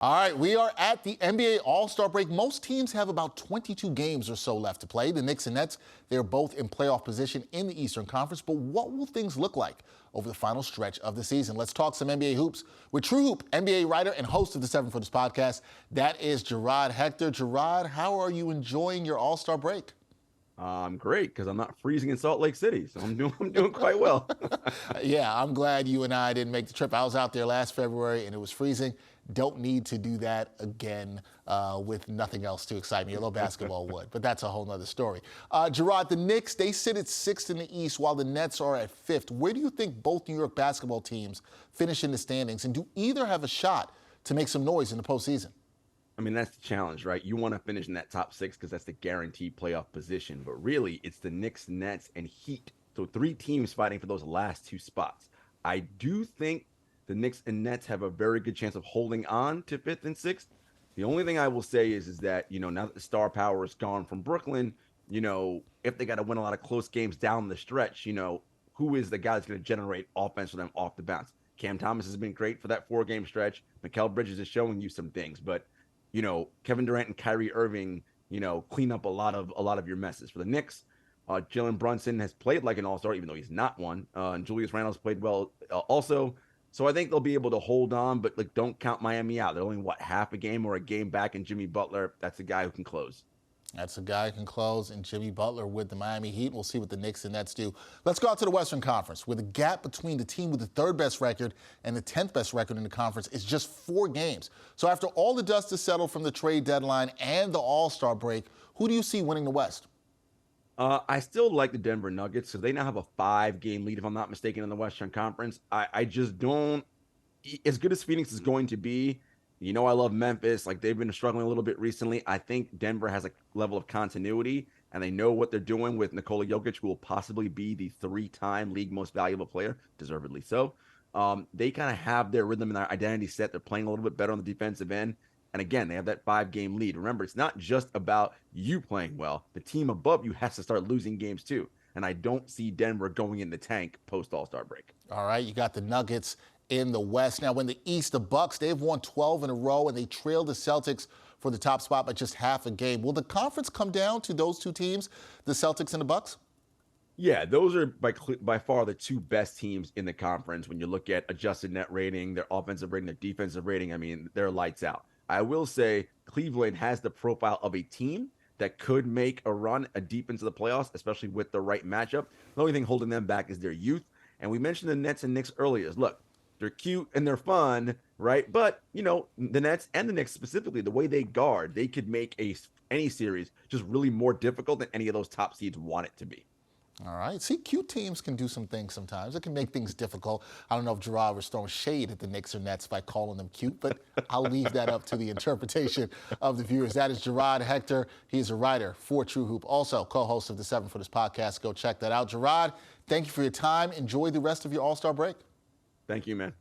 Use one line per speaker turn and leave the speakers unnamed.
All right, we are at the NBA All-Star break. Most teams have about 22 games or so left to play. The Knicks and Nets, they're both in playoff position in the Eastern Conference. But what will things look like over the final stretch of the season? Let's talk some NBA hoops with True Hoop NBA writer and host of the Footers Podcast. That is Jarod Hector. Jarod, how are you enjoying your All-Star break?
I'm great because I'm not freezing in Salt Lake City, so I'm doing quite well.
Yeah, I'm glad you and I didn't make the trip. I was out there last February and it was freezing. Don't need to do that again with nothing else to excite me. A little basketball would, but that's a whole nother story. Jarod, the Knicks, they sit at 6th in the East while the Nets are at 5th. Where do you think both New York basketball teams finish in the standings, and do either have a shot to make some noise in the postseason?
I mean, that's the challenge, right? You want to finish in that top 6 because that's the guaranteed playoff position. But really, it's the Knicks, Nets, and Heat. So 3 teams fighting for those last 2 spots. I do think the Knicks and Nets have a very good chance of holding on to 5th and 6th. The only thing I will say is that, now that the star power is gone from Brooklyn, if they got to win a lot of close games down the stretch, who is the guy that's going to generate offense for them off the bounce? Cam Thomas has been great for that 4-game stretch. Mikal Bridges is showing you some things, but Kevin Durant and Kyrie Irving, clean up a lot of your messes. For the Knicks, Jalen Brunson has played like an all-star, even though he's not one. And Julius Randle's played well also. So I think they'll be able to hold on, but don't count Miami out. They're only, half a game or a game back, and Jimmy Butler, that's a guy who can close.
That's a guy who can close, and Jimmy Butler with the Miami Heat. We'll see what the Knicks and Nets do. Let's go out to the Western Conference, where the gap between the team with the 3rd best record and the 10th best record in the conference is just 4 games. So after all the dust is settled from the trade deadline and the All-Star break, who do you see winning the West?
I still like the Denver Nuggets because they now have a 5-game lead, if I'm not mistaken, in the Western Conference. I just don't, as good as Phoenix is going to be, I love Memphis. They've been struggling a little bit recently. I think Denver has a level of continuity, and they know what they're doing with Nikola Jokic, who will possibly be the 3-time league most valuable player, deservedly so. They kind of have their rhythm and their identity set. They're playing a little bit better on the defensive end. And again, they have that 5-game lead. Remember, it's not just about you playing well. The team above you has to start losing games too. And I don't see Denver going in the tank post All-Star break.
All right, you got the Nuggets in the West. Now, in the East, the Bucks, they've won 12 in a row, and they trail the Celtics for the top spot by just half a game. Will the conference come down to those 2 teams, the Celtics and the Bucks?
Yeah, those are by far the 2 best teams in the conference. When you look at adjusted net rating, their offensive rating, their defensive rating, I mean, they're lights out. I will say Cleveland has the profile of a team that could make a run deep into the playoffs, especially with the right matchup. The only thing holding them back is their youth. And we mentioned the Nets and Knicks earlier. Look, they're cute and they're fun, right? But, the Nets and the Knicks specifically, the way they guard, they could make any series just really more difficult than any of those top seeds want it to be.
All right. See, cute teams can do some things sometimes. It can make things difficult. I don't know if Jarod was throwing shade at the Knicks or Nets by calling them cute, but I'll leave that up to the interpretation of the viewers. That is Jarod Hector. He's a writer for True Hoop, also co-host of the Footers Podcast. Go check that out. Jarod, thank you for your time. Enjoy the rest of your All-Star break.
Thank you, man.